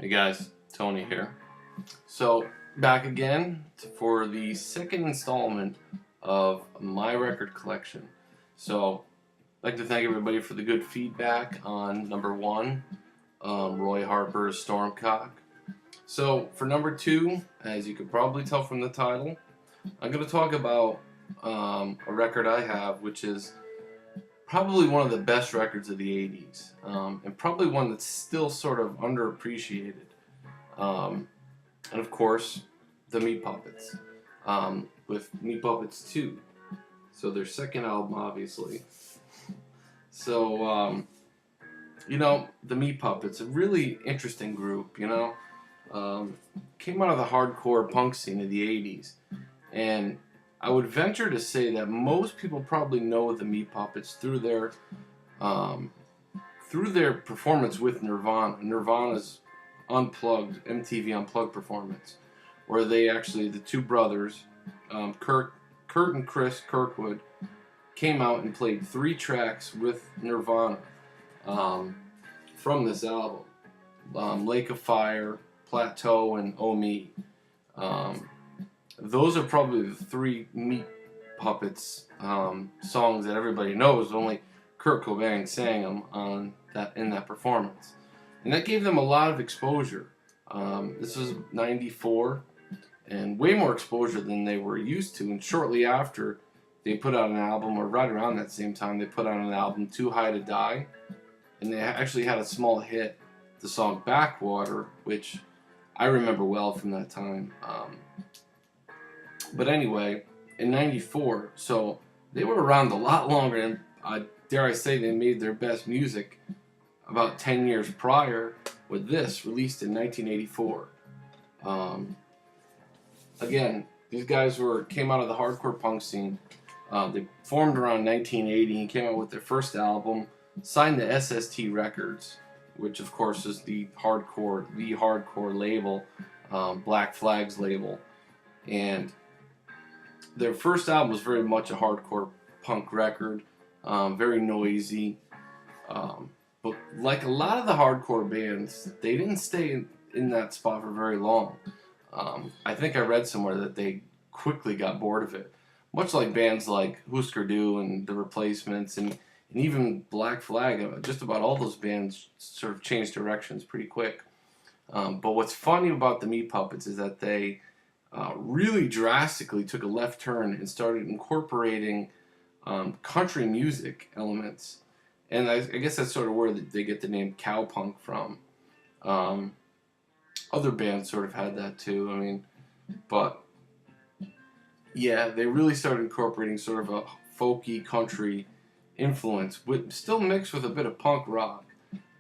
Hey guys, Tony here. So, back again for the second installment of my record collection. So, I'd like to thank everybody for the good feedback on number one, Roy Harper's Stormcock. So, for number two, as you could probably tell from the title, I'm going to talk about a record I have, which is probably one of the best records of the 80s, and probably one that's still sort of underappreciated. Um, and of course, the Meat Puppets, with Meat Puppets 2. So their second album, obviously. So, the Meat Puppets, a really interesting group, came out of the hardcore punk scene of the 80s. And I would venture to say that most people probably know the Meat Puppets through their performance with Nirvana. Nirvana's Unplugged, MTV Unplugged performance, where the two brothers, Kurt and Chris Kirkwood, came out and played 3 tracks with Nirvana from this album. Lake of Fire, Plateau, and Oh Me. Those are probably the 3 Meat Puppets songs that everybody knows. Only Kurt Cobain sang them in that performance, and that gave them a lot of exposure. This was '94, and way more exposure than they were used to. And shortly after, they put out an album, or right around that same time, they put out an album, Too High to Die, and they actually had a small hit, the song Backwater, which I remember well from that time. But anyway, in '94, so they were around a lot longer, and dare I say they made their best music about 10 years prior with this, released in 1984. Again, these guys came out of the hardcore punk scene. They formed around 1980 and came out with their first album, signed to SST Records, which of course is the hardcore label, Black Flag's label. And their first album was very much a hardcore punk record, very noisy. But like a lot of the hardcore bands, they didn't stay in that spot for very long. I think I read somewhere that they quickly got bored of it. Much like bands like Husker Du and The Replacements and even Black Flag, just about all those bands sort of changed directions pretty quick. But what's funny about the Meat Puppets is that they really drastically took a left turn and started incorporating country music elements. And I guess that's sort of where they get the name cowpunk from. Other bands sort of had that too. But yeah, they really started incorporating sort of a folky country influence, still mixed with a bit of punk rock,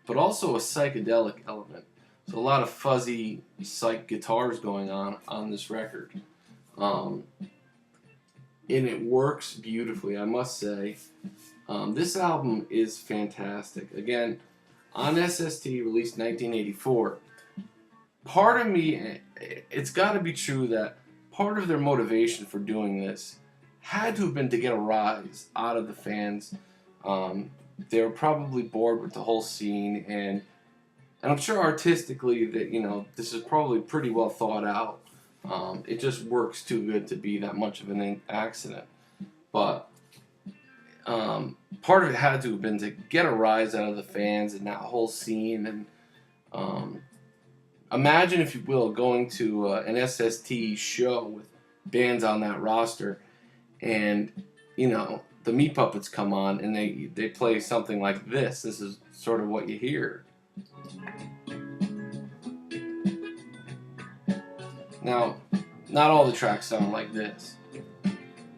but also a psychedelic element. So a lot of fuzzy psych guitars going on this record. And it works beautifully, I must say. This album is fantastic. Again, on SST, released 1984. Part of me, it's got to be true that part of their motivation for doing this had to have been to get a rise out of the fans. They were probably bored with the whole scene, and I'm sure artistically that this is probably pretty well thought out. It just works too good to be that much of an accident. But part of it had to have been to get a rise out of the fans and that whole scene. And imagine, if you will, going to an SST show with bands on that roster, and the Meat Puppets come on and they play something like this. This is sort of what you hear. Now, not all the tracks sound like this.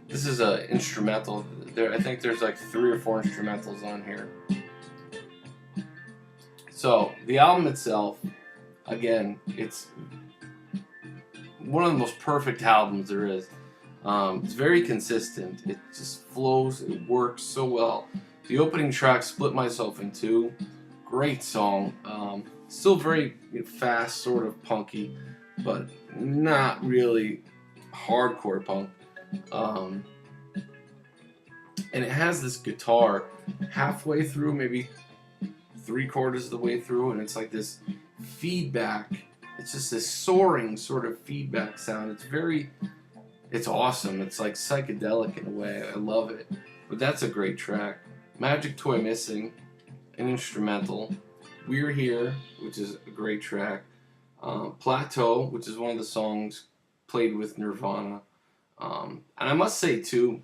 This is an instrumental. I think there's like 3 or 4 instrumentals on here. So, the album itself, again, it's one of the most perfect albums there is. It's very consistent. It just flows. It works so well. The opening track, Split Myself in Two, great song. Still very fast, sort of punky, but not really hardcore punk. And it has this guitar halfway through, maybe 3/4 of the way through, and it's like this feedback. It's just this soaring sort of feedback sound. It's awesome. It's like psychedelic in a way. I love it. But that's a great track. Magic Toy Missing, an instrumental. We're Here, which is a great track. Plateau, which is one of the songs played with Nirvana. And I must say, too,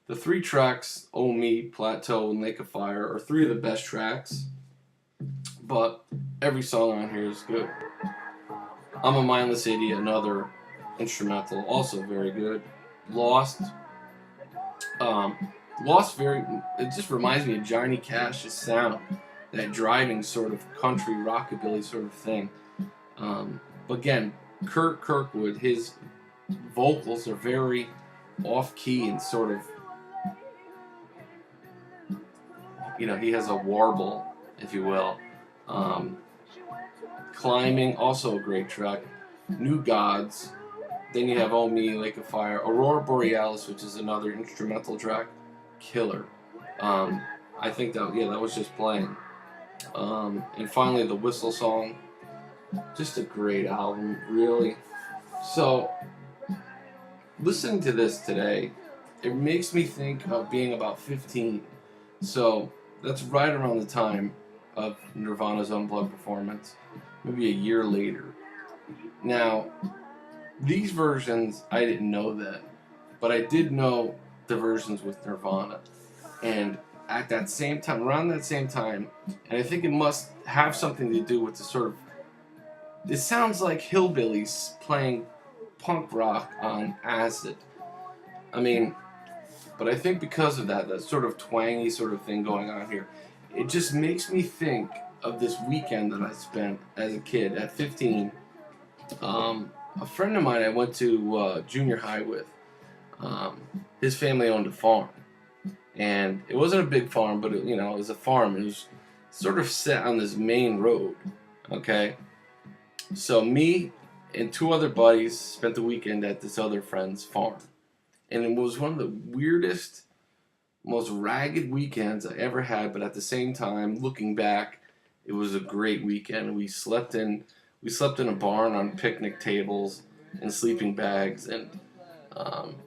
the 3 tracks, Oh Me, Plateau, and Lake of Fire, are 3 of the best tracks. But every song on here is good. I'm a Mindless Idiot, another instrumental, also very good. Lost. It just reminds me of Johnny Cash's sound. That driving sort of country rockabilly sort of thing. But again, Kurt Kirkwood, his vocals are very off-key and sort of, he has a warble, if you will. Climbing, also a great track. New Gods. Then you have Oh Me, Lake of Fire. Aurora Borealis, which is another instrumental track. Killer. I think that was just playing. And finally, the Whistle Song. Just a great album, really. So, listening to this today, it makes me think of being about 15. So, that's right around the time of Nirvana's Unplugged performance. Maybe a year later. Now, these versions, I didn't know that. But I did know the versions with Nirvana. And at that same time, around that same time, and I think it must have something to do with the sort of, it sounds like hillbillies playing punk rock on acid. I mean, but I think because of that sort of twangy sort of thing going on here, it just makes me think of this weekend that I spent as a kid at 15. A friend of mine I went to junior high with, his family owned a farm. And it wasn't a big farm, but it was a farm. It was sort of set on this main road, okay? So me and 2 other buddies spent the weekend at this other friend's farm. And it was one of the weirdest, most ragged weekends I ever had, but at the same time, looking back, it was a great weekend. We slept in a barn on picnic tables and sleeping bags and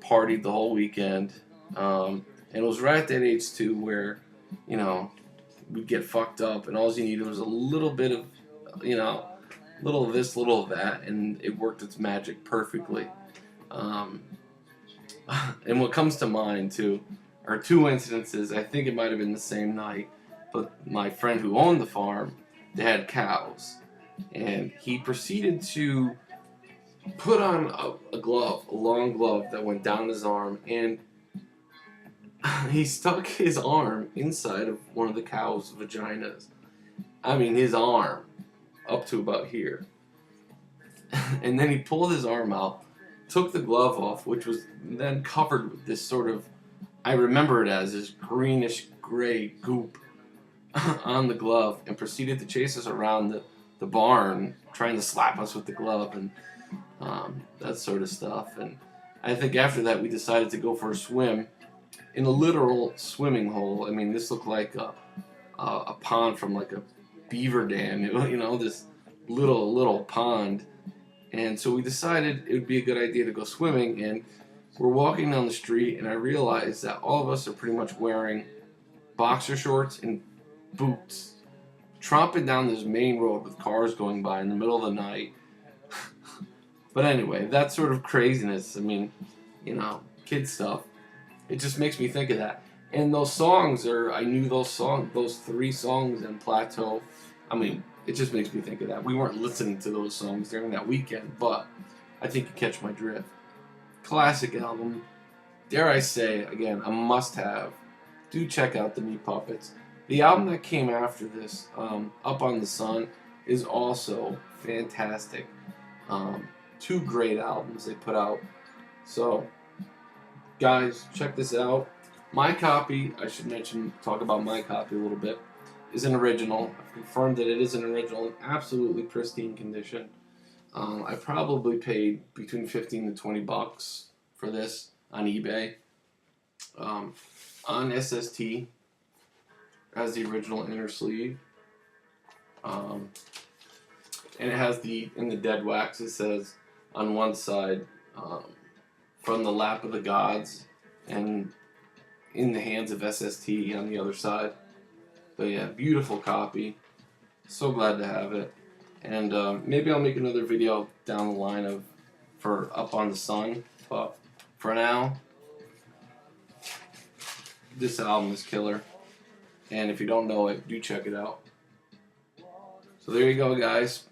partied the whole weekend. And it was right at that age, too, where, we'd get fucked up, and all you needed was a little bit of, little of this, little of that, and it worked its magic perfectly. And what comes to mind, too, are 2 incidences. I think it might have been the same night, but my friend who owned the farm, they had cows, and he proceeded to put on a glove, a long glove that went down his arm, and he stuck his arm inside of one of the cow's vaginas. I mean, his arm, up to about here. And then he pulled his arm out, took the glove off, which was then covered with this sort of, I remember it as this greenish gray goop on the glove, and proceeded to chase us around the barn, trying to slap us with the glove and that sort of stuff. And I think after that we decided to go for a swim in a literal swimming hole. I mean, this looked like a pond from like a beaver dam, this little pond. And so we decided it would be a good idea to go swimming, and we're walking down the street, and I realized that all of us are pretty much wearing boxer shorts and boots, tromping down this main road with cars going by in the middle of the night. But anyway, that sort of craziness, I mean, kid stuff, it just makes me think of that. And those songs I knew those 3 songs in Plateau. I mean, it just makes me think of that. We weren't listening to those songs during that weekend, but I think you catch my drift. Classic album. Dare I say, again, a must-have. Do check out the Meat Puppets. The album that came after this, Up on the Sun, is also fantastic. 2 great albums they put out. So, guys, check this out. My copy, I should talk about my copy a little bit, is an original. I've confirmed that it is an original in absolutely pristine condition. I probably paid between $15 to $20 for this on eBay. On SST as the original inner sleeve. and it has in the dead wax, it says on one side, from the lap of the gods, and in the hands of SST on the other side. But yeah, beautiful copy. So glad to have it. And maybe I'll make another video down the line for Up on the Sun. But for now, this album is killer. And if you don't know it, do check it out. So there you go, guys.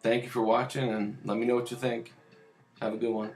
Thank you for watching, and let me know what you think. Have a good one.